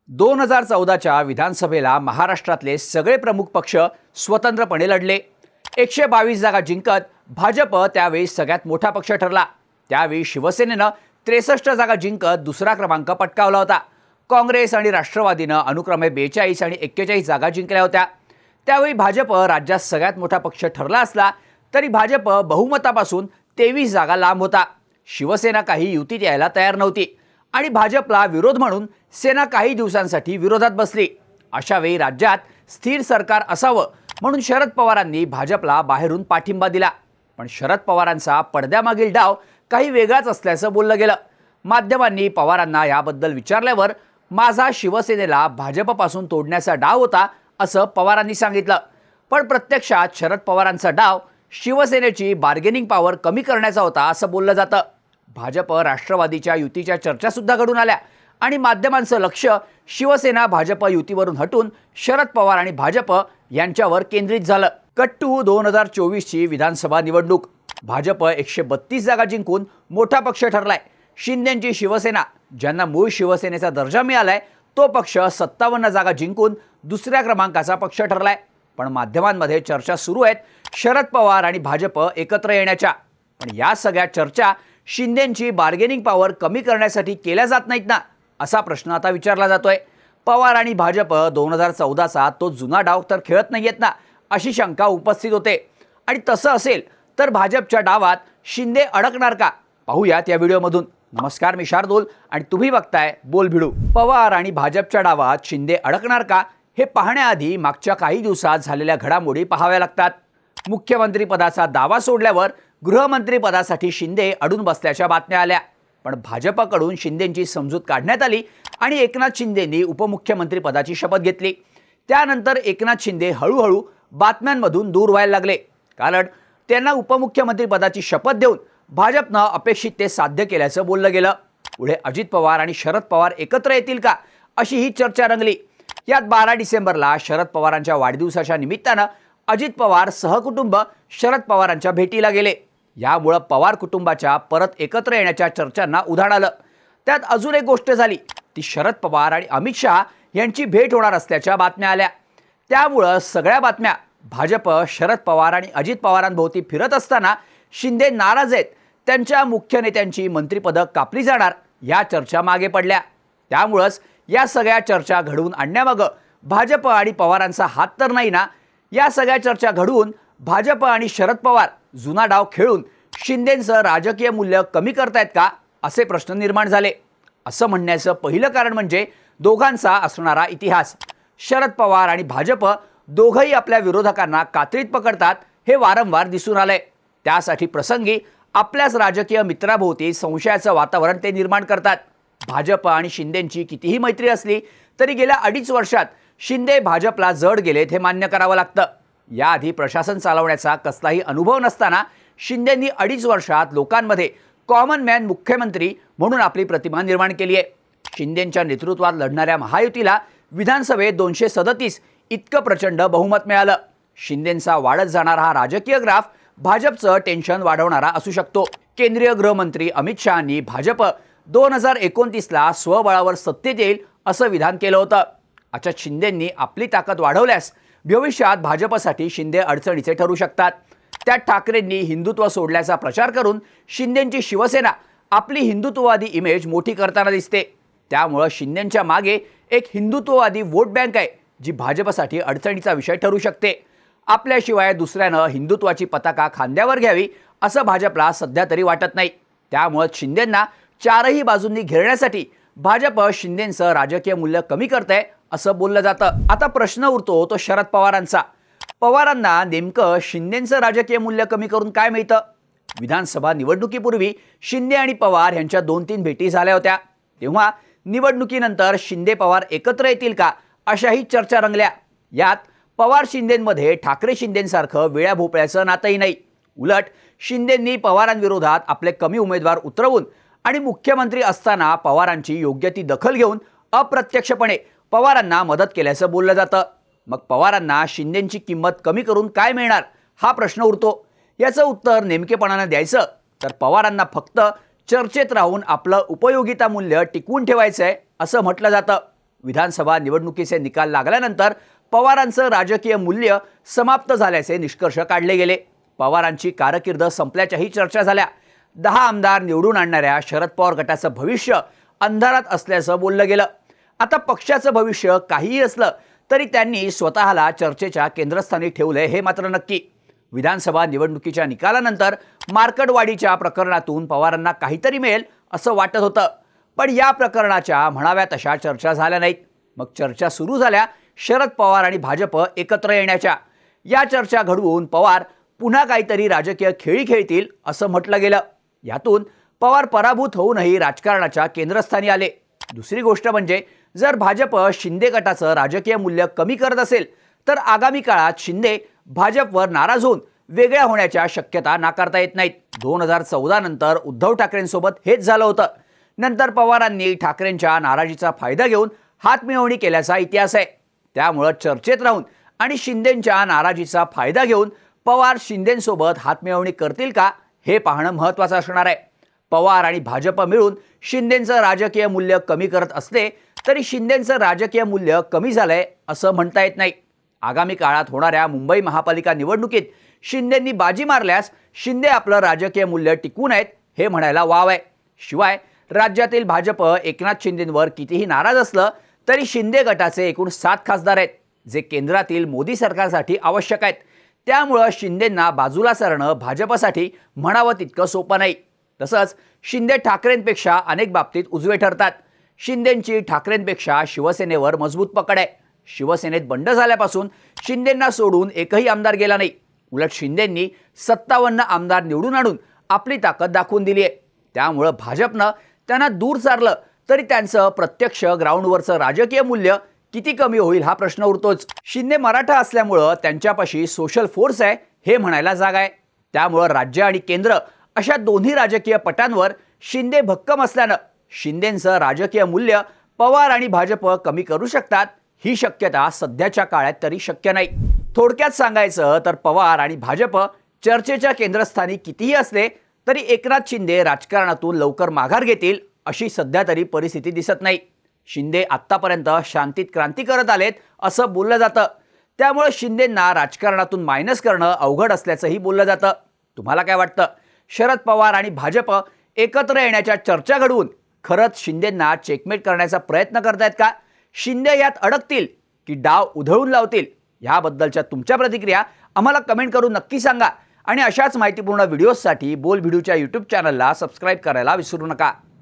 2014च्या विधानसभेला महाराष्ट्रातले सगळे प्रमुख पक्ष स्वतंत्रपणे लढले। 122 जागा जिंकत भाजप त्यावेळी सगळ्यात मोठा पक्ष ठरला। त्यावेळी शिवसेनेनं 63 जागा जिंकत दुसरा क्रमांक पटकावला होता। काँग्रेस आणि राष्ट्रवादीनं अनुक्रमे 42 आणि 41 जागा जिंकल्या होत्या। त्यावेळी भाजप राज्यात सगळ्यात मोठा पक्ष ठरला असला तरी भाजप बहुमतापासून 23 जागा लांब होता। शिवसेना काही युतीत यायला तयार नव्हती आणि भाजपला विरोध म्हणून सेना काही दिवसांसाठी विरोधात बसली। अशा वेळी राज्यात स्थिर सरकार असावं म्हणून शरद पवारांनी भाजपला बाहेरून पाठिंबा दिला। पण शरद पवारांचा पडद्यामागील डाव काही वेगळाच असल्याचं बोललं गेलं। माध्यमांनी पवारांना याबद्दल विचारल्यावर माझा शिवसेनेला भाजपपासून तोडण्याचा डाव होता असं पवारांनी सांगितलं। पण प्रत्यक्षात शरद पवारांचा डाव शिवसेनेची बार्गेनिंग पॉवर कमी करण्याचा होता असं बोललं जातं। भाजप राष्ट्रवादीच्या युतीच्या चर्चा सुद्धा घडून आल्या आणि माध्यमांचं लक्ष शिवसेना भाजप युतीवरून हटून शरद पवार आणि भाजप यांच्यावर केंद्रित झालं। कट्टू 2024 ची विधानसभा निवडणूक भाजप 132 जागा जिंकून मोठा पक्ष ठरलाय। शिंदेंची शिवसेना ज्यांना मूळ शिवसेनेचा दर्जा मिळालाय तो पक्ष 57 जागा जिंकून दुसऱ्या क्रमांकाचा पक्ष ठरलाय। पण माध्यमांमध्ये चर्चा सुरू आहेत शरद पवार आणि भाजप एकत्र येण्याच्या। पण या सगळ्या चर्चा शिंदेंची बार्गेनिंग पॉवर कमी करण्यासाठी केल्या जात नाहीत ना असा प्रश्न आता विचारला जातोय। पवार आणि भाजप 2014चा तो जुना डाव तर खेळत नाहीयेत ना अशी शंका उपस्थित होते। आणि तसं असेल तर भाजपच्या डावात शिंदे अडकणार का पाहूयात या व्हिडिओमधून। नमस्कार, मी शार्दूल आणि तुम्ही बघताय बोलभिडू। पवार आणि भाजपच्या डावात शिंदे अडकणार का हे पाहण्याआधी मागच्या काही दिवसात झालेल्या घडामोडी पाहाव्या लागतात। मुख्यमंत्री पदाचा दावा सोडल्यावर गृहमंत्री पदासाठी शिंदे अडून बसल्याच्या बातम्या आल्या। पण भाजपकडून शिंदेंची समजूत काढण्यात आली आणि एकनाथ शिंदेंनी उपमुख्यमंत्री पदाची शपथ घेतली। त्यानंतर एकनाथ शिंदे हळूहळू बातम्यांमधून दूर व्हायला लागले, कारण त्यांना उपमुख्यमंत्री पदाची शपथ देऊन भाजपनं अपेक्षित ते साध्य केल्याचं बोललं गेलं। पुढे अजित पवार आणि शरद पवार एकत्र येतील का अशी ही चर्चा रंगली। यात 12 डिसेंबरला शरद पवारांच्या वाढदिवसाच्या निमित्तानं अजित पवार सहकुटुंब शरद पवारांच्या भेटीला गेले। यामुळे पवार कुटुंबाच्या परत एकत्र येण्याच्या चर्चांना उधाण आलं। त्यात अजून एक गोष्ट झाली ती शरद पवार आणि अमित शहा यांची भेट होणार असल्याच्या बातम्या आल्या। त्यामुळे सगळ्या बातम्या भाजप शरद पवार आणि अजित पवारांभोवती फिरत असताना शिंदे नाराज आहेत, त्यांच्या मुख्य नेत्यांची मंत्रिपदं कापली जाणार या चर्चा मागे पडल्या। त्यामुळेच या सगळ्या चर्चा घडवून आणण्यामागं भाजप आणि पवारांचा हात तर नाही ना। या सगळ्या चर्चा घडवून भाजप आणि शरद पवार जुना डाव खेळून शिंदेंचं राजकीय मूल्य कमी करतायत का असे प्रश्न निर्माण झाले। असं म्हणण्याचं पहिलं कारण म्हणजे दोघांचा असणारा इतिहास। शरद पवार आणि भाजप दोघंही आपल्या विरोधकांना कात्रीत पकडतात हे वारंवार दिसून आलंय। त्यासाठी प्रसंगी आपल्याच राजकीय मित्राभोवती संशयाचं वातावरण ते निर्माण करतात। भाजप आणि शिंदेंची कितीही मैत्री असली तरी गेल्या 2.5 वर्षात शिंदे भाजपला जड गेलेत हे मान्य करावं लागतं। याआधी प्रशासन चालवण्याचा कसलाही अनुभव नसताना शिंदेंनी 2.5 वर्षात लोकांमध्ये कॉमन मॅन मुख्यमंत्री म्हणून आपली प्रतिमा निर्माण केली आहे। शिंदेंच्या नेतृत्वात लढणाऱ्या महायुतीला विधानसभेत 237 इतकं प्रचंड बहुमत मिळालं। शिंदेंचा वाढत जाणारा हा राजकीय ग्राफ भाजपचं टेन्शन वाढवणारा असू शकतो। केंद्रीय गृहमंत्री अमित शहांनी भाजप 2029ला स्वबळावर सत्तेत येईल असं विधान केलं होतं। अच्छा, शिंदेंनी आपली ताकद वाढवल्यास भविष्यात भाजपसाठी शिंदे अडचणीचे ठरू शकतात। त्यात ठाकरेंनी हिंदुत्व सोडल्याचा प्रचार करून शिंदेंची शिवसेना आपली हिंदुत्ववादी इमेज मोठी करताना दिसते। त्यामुळे शिंदेंच्या मागे एक हिंदुत्ववादी वोट बँक आहे जी भाजपसाठी अडचणीचा विषय ठरू शकते। आपल्याशिवाय दुसऱ्यानं हिंदुत्वाची पताका खांद्यावर घ्यावी असं भाजपला सध्या तरी वाटत नाही। त्यामुळे शिंदेंना चारही बाजूंनी घेरण्यासाठी भाजप शिंदेंचं राजकीय मूल्य कमी करतंय असं बोललं जातं। आता प्रश्न उरतो तो शरद पवारांचा। पवारांना नेमकं शिंदेंचं राजकीय मूल्य कमी करून काय मिळतं? विधानसभा निवडणुकीपूर्वी शिंदे आणि पवार यांच्या 2-3 भेटी झाल्या होत्या। तेव्हा निवडणुकीनंतर शिंदे पवार एकत्र येतील का अशाही चर्चा रंगल्या। यात पवार शिंदेंमध्ये ठाकरे शिंदेंसारखं वेळ्या भोपळ्याचं नातंही नाही। उलट शिंदेंनी पवारांविरोधात आपले कमी उमेदवार उतरवून आणि मुख्यमंत्री असताना पवारांची योग्य ती दखल घेऊन अप्रत्यक्षपणे पवारांना मदत केल्याचं बोललं जातं। मग पवारांना शिंदेंची किंमत कमी करून काय मिळणार हा प्रश्न उरतो। याचं उत्तर नेमकेपणानं द्यायचं तर पवारांना फक्त चर्चेत राहून आपलं उपयोगिता मूल्य टिकवून ठेवायचं आहे असं म्हटलं जातं। विधानसभा निवडणुकीचे निकाल लागल्यानंतर पवारांचं राजकीय मूल्य समाप्त झाल्याचे निष्कर्ष काढले गेले. पवारांची कारकीर्द संपल्याच्याही चर्चा झाल्या. 10 आमदार निवडून आणणाऱ्या शरद पवार गटाचं भविष्य अंधारात असल्याचं बोललं गेलं. आता पक्षाचं भविष्य काहीही असलं तरी त्यांनी स्वतःला चर्चेच्या केंद्रस्थानी ठेवलंय हे मात्र नक्की. विधानसभा निवडणुकीच्या निकालानंतर मार्कडवाडीच्या प्रकरणातून पवारांना काहीतरी मिळेल असं वाटत होतं, पण या प्रकरणाच्या म्हणाव्या तशा चर्चा झाल्या नाहीत. मग चर्चा सुरू झाल्या शरद पवार आणि भाजप एकत्र येण्याच्या. या चर्चा घडवून पवार पुन्हा काहीतरी राजकीय खेळी खेळतील असं म्हटलं गेलं. यातून पवार पराभूत होऊनही राजकारणाच्या केंद्रस्थानी आले. दुसरी गोष्ट म्हणजे जर भाजप शिंदे गटाचं राजकीय मूल्य कमी करत असेल तर आगामी काळात शिंदे भाजपवर नाराज होऊन वेगळ्या होण्याच्या शक्यता नाकारता येत नाहीत. 2014 नंतर उद्धव ठाकरेंसोबत हेच झालं होतं. नंतर पवारांनी ठाकरेंच्या नाराजीचा फायदा घेऊन हातमिळवणी केल्याचा इतिहास आहे. त्यामुळं चर्चेत राहून आणि शिंदेंच्या नाराजीचा फायदा घेऊन पवार शिंदेंसोबत हातमिळवणी करतील का हे पाहणं महत्त्वाचं असणार आहे. पवार आणि भाजप मिळून शिंदेंचं राजकीय मूल्य कमी करत असले तरी शिंदेंचं राजकीय मूल्य कमी झालंय असं म्हणता येत नाही. आगामी काळात होणाऱ्या मुंबई महापालिका निवडणुकीत शिंदेंनी बाजी मारल्यास शिंदे आपलं राजकीय मूल्य टिकवून आहेत हे म्हणायला वाव आहे. शिवाय राज्यातील भाजप एकनाथ शिंदेंवर कितीही नाराज असलं तरी शिंदे गटाचे एकूण 7 खासदार आहेत जे केंद्रातील मोदी सरकारसाठी आवश्यक आहेत. त्यामुळं शिंदेंना बाजूला सारणं भाजपसाठी म्हणावं तितकं सोपं नाही. तसंच शिंदे ठाकरेंपेक्षा अनेक बाबतीत उजवे ठरतात. शिंदेंची ठाकरेंपेक्षा शिवसेनेवर मजबूत पकड आहे. शिवसेनेत बंड झाल्यापासून शिंदेंना सोडून एकही आमदार गेला नाही. उलट शिंदेंनी 57 आमदार निवडून आणून आपली ताकद दाखवून दिली आहे. त्यामुळं भाजपनं त्यांना दूर सारलं तरी त्यांचं प्रत्यक्ष ग्राउंडवरचं राजकीय मूल्य किती कमी होईल हा प्रश्न उरतोच. शिंदे मराठा असल्यामुळं त्यांच्यापाशी सोशल फोर्स आहे हे म्हणायला जागा आहे. त्यामुळं राज्य आणि केंद्र अशा दोन्ही राजकीय पटांवर शिंदे भक्कम असल्यानं शिंदेंचं राजकीय मूल्य पवार आणि भाजप कमी करू शकतात ही शक्यता सध्याच्या काळात तरी शक्य नाही. थोडक्यात सांगायचं तर पवार आणि भाजप चर्चेच्या केंद्रस्थानी कितीही असले तरी एकनाथ शिंदे राजकारणातून लवकर माघार घेतील अशी सध्या तरी परिस्थिती दिसत नाही. शिंदे आत्तापर्यंत शांतीत क्रांती करत आलेत असं बोललं जातं. त्यामुळे शिंदेंना राजकारणातून मायनस करणं अवघड असल्याचंही बोललं जातं. तुम्हाला काय वाटतं? शरद पवार आणि भाजप एकत्र येण्याच्या चर्चा घडवून खरंच शिंदेंना चेकमेट करण्याचा प्रयत्न करतायत का? शिंदे यात अडकतील की डाव उधळून लावतील? याबद्दलच्या तुमच्या प्रतिक्रिया आम्हाला कमेंट करून नक्की सांगा आणि अशाच माहितीपूर्ण व्हिडिओजसाठी बोल भिडूच्या YouTube चॅनलला सबस्क्राईब करायला विसरू नका.